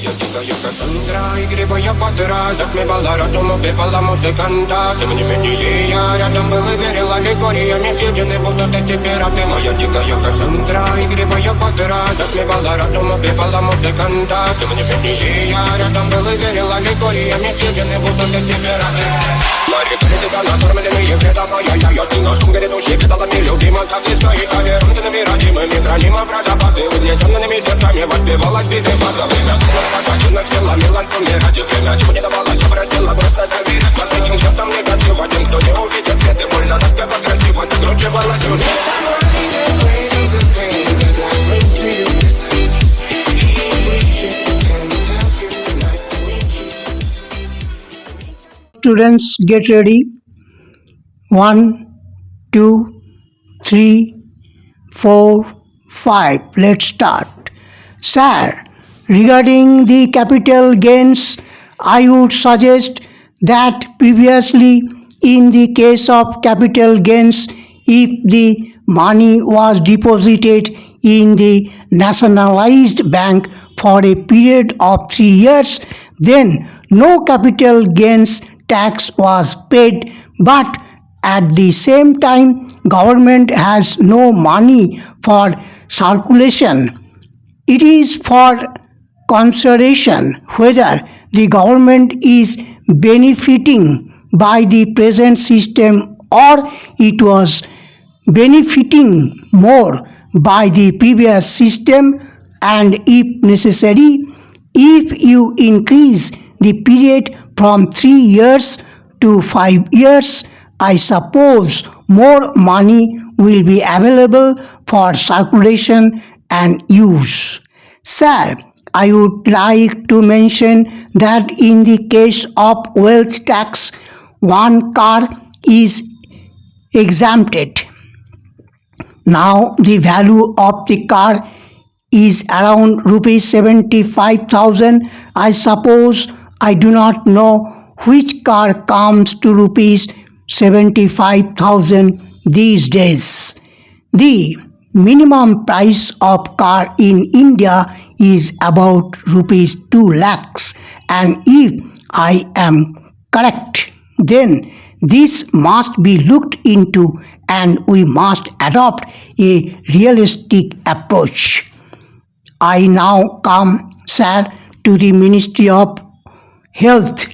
Моя дикая Кассандра, игривая подра, затмевала разум, убивала музыканта. Тем не менее я рядом был и верил аллегориями, съедены будут эти пираты. Моя дикая Кассандра, игривая подра, затмевала разум, убивала музыканта. Тем не менее я рядом был и верил аллегориями, съедены будут эти пираты. Мари передыга накормленные предавая я ты на шум грядущий кидалами любима, так и стоит толерантными родимыми, хранимо про запасы, угнетенными сердцами воспевалась биты база. Время пожатинок села, милан сумме ради время, чего не давалось, просила просто доверять под этим где-то негатив. Один, кто не увидит свет и больно тоска красиво закручивала сюжет. Students, get ready. 1, 2, 3, 4, 5. Let's start. Sir, regarding the capital gains, I would suggest that previously in the case of capital gains, if the money was deposited in the nationalized bank for a period of 3 years, then no capital gains tax was paid, but at the same time government has no money for circulation. It is for consideration whether the government is benefiting by the present system or it was benefiting more by the previous system, and if necessary, if you increase the period from 3 years to 5 years, I suppose more money will be available for circulation and use. Sir, I would like to mention that in the case of wealth tax, one car is exempted. Now the value of the car is around rupees 75,000. I suppose I do not know which car comes to rupees 75,000 these days. The minimum price of car in India is about rupees 2 lakhs, and if I am correct, then this must be looked into and we must adopt a realistic approach. I now come, sir, to the Ministry of Health.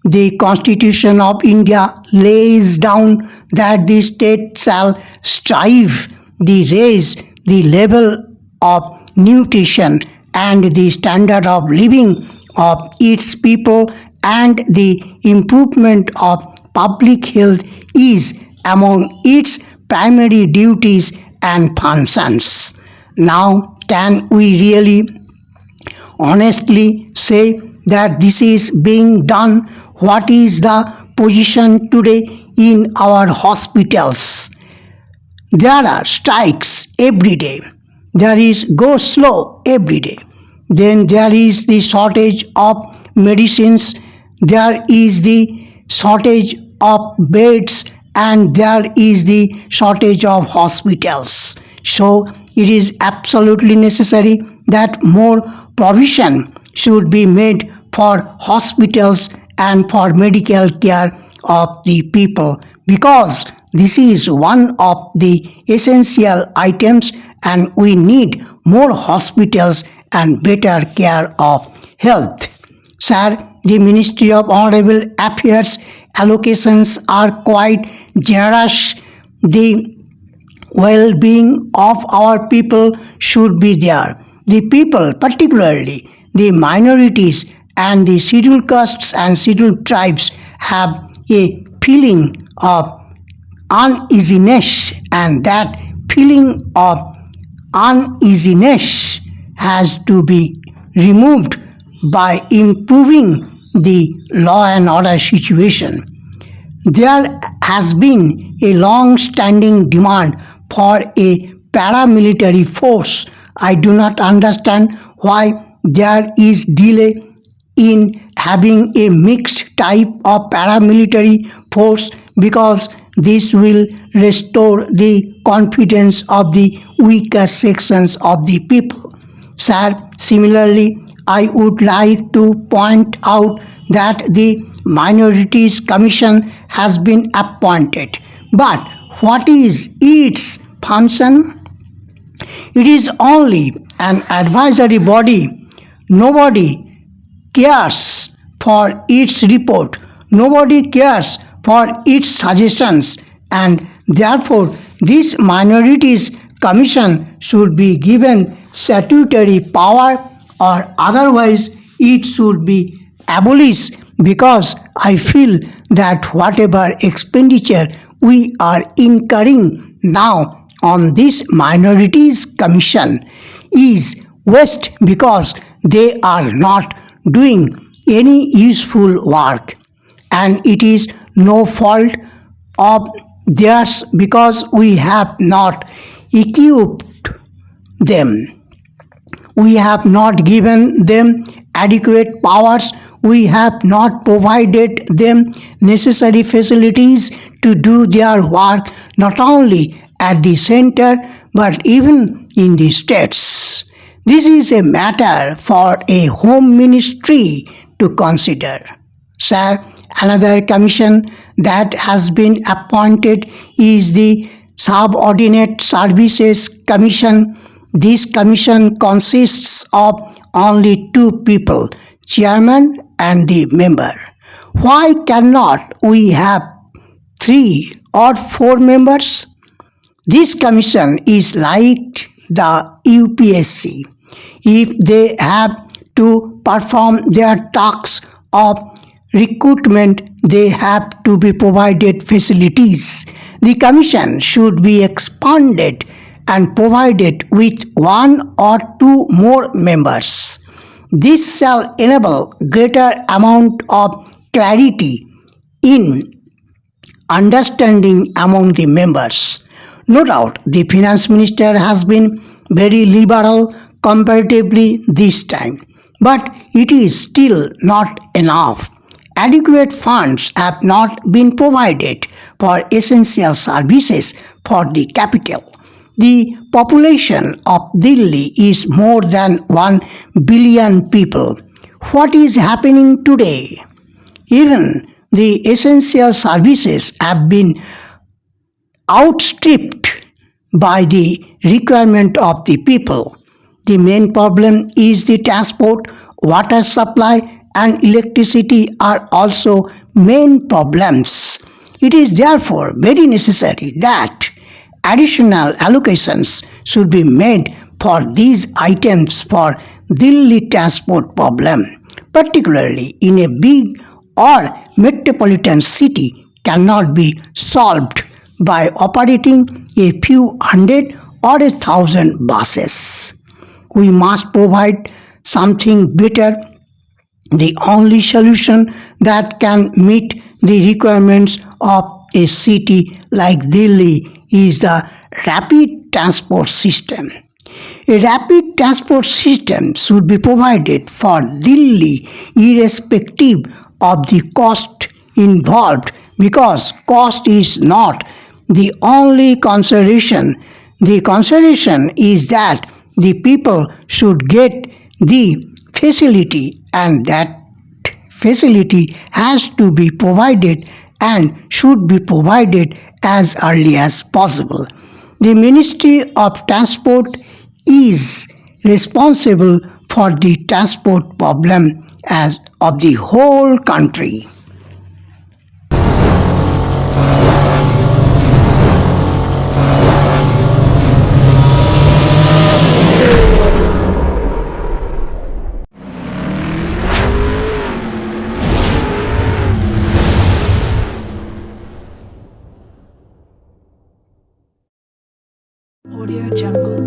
The Constitution of India lays down that the state shall strive to raise the level of nutrition and the standard of living of its people, and the improvement of public health is among its primary duties and functions. Now, can we really honestly say that this is being done? What is the position today in our hospitals? There are strikes every day. There is go slow every day. Then there is the shortage of medicines. There is the shortage of beds, and there is the shortage of hospitals. So it is absolutely necessary that more provision should be made for hospitals and for medical care of the people, because this is one of the essential items and we need more hospitals and better care of health. Sir, the Ministry of Honorable Affairs allocations are quite generous. The well-being of our people should be there. The people, particularly the minorities and the scheduled castes and scheduled tribes, have a feeling of uneasiness, and that feeling of uneasiness has to be removed by improving the law and order situation. There has been a long-standing demand for a paramilitary force. I do not understand why there is delay in having a mixed type of paramilitary force, because this will restore the confidence of the weaker sections of the people. Sir, similarly, I would like to point out that the Minorities Commission has been appointed. But what is its function? It is only an advisory body. Nobody cares for its report. Nobody cares for its suggestions, and therefore this Minorities Commission should be given statutory power, or otherwise it should be abolished, because I feel that whatever expenditure we are incurring now on this Minorities Commission is waste, because they are not doing any useful work, and it is no fault of theirs because we have not equipped them. We have not given them adequate powers. We have not provided them necessary facilities to do their work, not only at the center but even in the states. This is a matter for a home ministry to consider. Sir, another commission that has been appointed is the Subordinate Services Commission. This commission consists of only two people, chairman and the member. Why cannot we have 3 or 4 members? This commission is like the UPSC. If they have to perform their tasks of recruitment, they have to be provided facilities. The commission should be expanded and provided with 1 or 2 more members. This shall enable greater amount of clarity in understanding among the members. No doubt the finance minister has been very liberal comparatively this time, but it is still not enough. Adequate funds have not been provided for essential services for the capital. The population of Delhi is more than 1 billion people. What is happening today? Even the essential services have been outstripped by the requirement of the people. The main problem is the transport, water supply, and electricity are also main problems. It is therefore very necessary that additional allocations should be made for these items for Delhi transport problem, particularly in a big or metropolitan city, cannot be solved by operating a few hundred or 1,000 buses. We must provide something better. The only solution that can meet the requirements of a city like Delhi is the rapid transport system. A rapid transport system should be provided for Delhi irrespective of the cost involved, because cost is not the only consideration. The consideration is that the people should get the facility, and that facility has to be provided and should be provided as early as possible. The Ministry of Transport is responsible for the transport problem as of the whole country. Audio Jungle.